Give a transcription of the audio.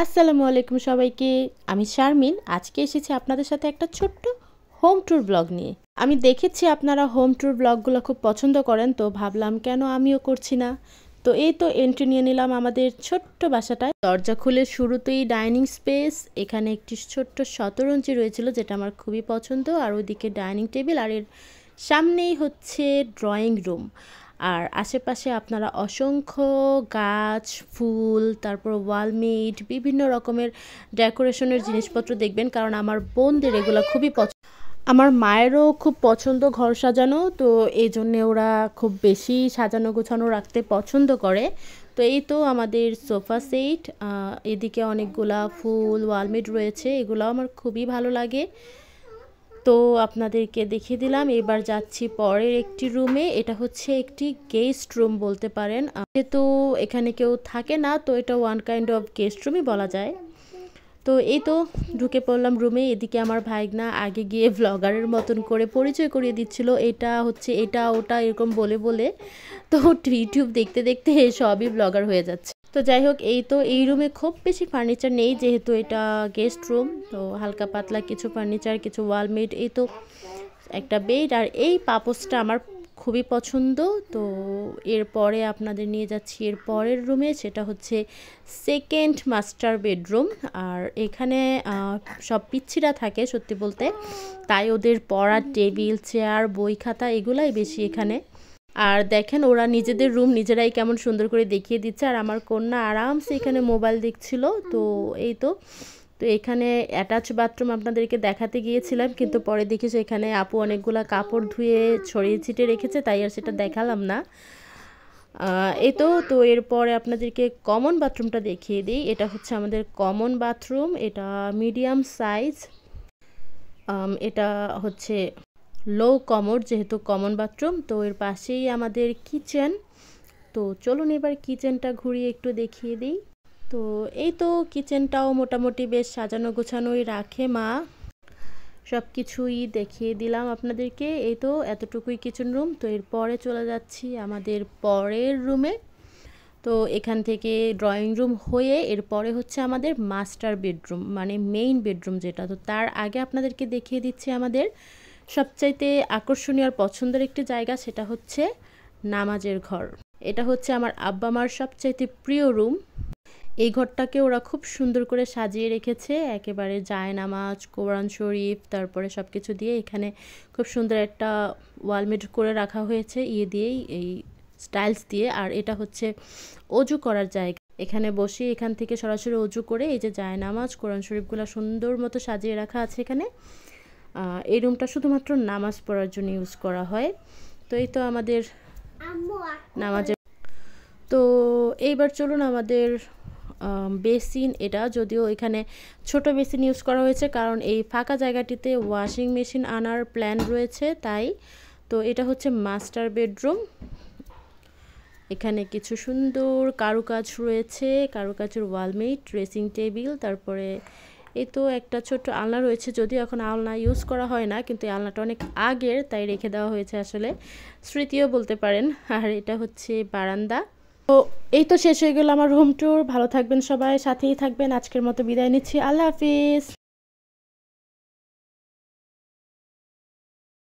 আসসালামু আলাইকুম সবাইকে। আমি শারমিন। আজকে এসেছি আপনাদের সাথে একটা ছোট্ট হোম ট্যুর ব্লগ নিয়ে। আমি দেখেছি আপনারা হোম ট্যুর ব্লগগুলো খুব পছন্দ করেন, তো ভাবলাম কেন আমিও করছি না। তো এই তো এন্ট্রি নিয়ে নিলাম আমাদের ছোট্ট বাসাটায়। দরজা খুলে শুরুতেই ডাইনিং স্পেস, এখানে একটি ছোট্ট শতরঞ্চি রয়েছিল যেটা আমার খুবই পছন্দ, আর ওইদিকে ডাইনিং টেবিল, আর এর সামনেই হচ্ছে ড্রয়িং রুম। আর আশেপাশে আপনারা অসংখ্য গাছ, ফুল, তারপর ওয়ালমেট, বিভিন্ন রকমের ডেকোরেশনের জিনিসপত্র দেখবেন, কারণ আমার বোনদের এগুলো খুবই পছন্দ। আমার মায়েরও খুব পছন্দ ঘর সাজানো, তো এই জন্যে ওরা খুব বেশি সাজানো গোছানো রাখতে পছন্দ করে। তো এই তো আমাদের সোফা সেট, এদিকে অনেকগুলা ফুল ওয়ালমেট রয়েছে, এগুলো আমার খুবই ভালো লাগে। তো আপনাদেরকে দেখিয়ে দিলাম। এবার যাচ্ছি পরের একটি রুমে। এটা হচ্ছে একটি গেস্ট রুম বলতে পারেন, যেহেতু এখানে কেউ থাকে না, তো এটা ওয়ান কাইন্ড অফ গেস্ট রুমই বলা যায়। তো এই তো ঢুকে পড়লাম রুমে। এদিকে আমার ভাইগনা আগে গিয়ে ভ্লগারের মতন করে পরিচয় করিয়ে দিচ্ছিল, এটা হচ্ছে এটা ওটা এরকম বলে বলে। তো ইউটিউব দেখতে দেখতে সবই ব্লগার হয়ে যাচ্ছে। তো যাই হোক, এই তো এই রুমে খুব বেশি ফার্নিচার নেই, যেহেতু এটা গেস্ট রুম। তো হালকা পাতলা কিছু ফার্নিচার, কিছু ওয়ালমেট, এই তো একটা বেড, আর এই পাপোসটা আমার খুবই পছন্দ। তো এরপরে আপনাদের নিয়ে যাচ্ছি এর পরের রুমে, সেটা হচ্ছে সেকেন্ড মাস্টার বেডরুম। আর এখানে সব পিচ্ছিরা থাকে সত্যি বলতে, তাই ওদের পড়ার টেবিল, চেয়ার, বই খাতা এগুলাই বেশি এখানে। আর দেখেন ওরা নিজেদের রুম নিজেরাই কেমন সুন্দর করে দেখিয়ে দিচ্ছে, আর আমার কন্যা আরামসে এখানে মোবাইল দেখছিল। তো এই তো তো এখানে অ্যাটাচ বাথরুম আপনাদেরকে দেখাতে গিয়েছিলাম, কিন্তু পরে দেখি এখানে আপু অনেকগুলা কাপড় ধুয়ে ছড়িয়ে ছিটিয়ে রেখেছে, তাই আর সেটা দেখালাম না। এই তো তো এরপরে আপনাদেরকে কমন বাথরুমটা দেখিয়ে দিই। এটা হচ্ছে আমাদের কমন বাথরুম, এটা মিডিয়াম সাইজ। এটা হচ্ছে লো কমোড, যেহেতু কমন বাথরুম। তো এর পাশেই আমাদের কিচেন। তো চলুন এবার কিচেনটা ঘুরিয়ে একটু দেখিয়ে দিই। তো এই তো কিচেনটাও মোটামুটি বেশ সাজানো গোছানোই রাখে মা। সব কিছুই দেখিয়ে দিলাম আপনাদেরকে। এই তো এতটুকুই কিচেন রুম। তো এরপরে চলে যাচ্ছি আমাদের পরের রুমে। তো এখান থেকে ড্রয়িং রুম হয়ে এরপরে হচ্ছে আমাদের মাস্টার বেডরুম, মানে মেইন বেডরুম যেটা। তো তার আগে আপনাদেরকে দেখিয়ে দিচ্ছি আমাদের সবচাইতে আকর্ষণীয় আর পছন্দের একটি জায়গা, সেটা হচ্ছে নামাজের ঘর। এটা হচ্ছে আমার আব্বা মার সবচাইতে প্রিয় রুম। এই ঘরটাকে ওরা খুব সুন্দর করে সাজিয়ে রেখেছে, একেবারে জায়নামাজ, কোরআন শরীফ, তারপরে সব কিছু দিয়ে এখানে খুব সুন্দর একটা ওয়ালমেট করে রাখা হয়েছে দিয়েই, এই স্টাইলস দিয়ে। আর এটা হচ্ছে অজু করার জায়গা, এখানে বসে এখান থেকে সরাসরি অজু করে এই যে জায়নামাজ, কোরআন শরীফগুলো সুন্দর মতো সাজিয়ে রাখা আছে এখানে। এই রুমটা শুধুমাত্র নামাজ পড়ার জন্য ইউজ করা হয়। তো এই তো আমাদের নামাজের। তো এইবার চলুন আমাদের বেসিন। এটা যদিও এখানে ছোট বেসিন ইউজ করা হয়েছে, কারণ এই ফাঁকা জায়গাটিতে ওয়াশিং মেশিন আনার প্ল্যান রয়েছে, তাই। তো এটা হচ্ছে মাস্টার বেডরুম। এখানে কিছু সুন্দর কারুকাজ রয়েছে, কারুকাজের ওয়ালমেট, ড্রেসিং টেবিল, তারপরে এই তো একটা ছোট্ট আলনা রয়েছে, যদিও এখন আলনা ইউজ করা হয় না, কিন্তু এই আলনাটা অনেক আগের, তাই রেখে দেওয়া হয়েছে, আসলে স্মৃতিও বলতে পারেন। আর এটা হচ্ছে বারান্দা। তো এই তো শেষ হয়ে গেল আমার হোম ট্যুর। ভালো থাকবেন সবাই, সাথেই থাকবেন। আজকের মতো বিদায় নিচ্ছি। আল্লাহ হাফিজ।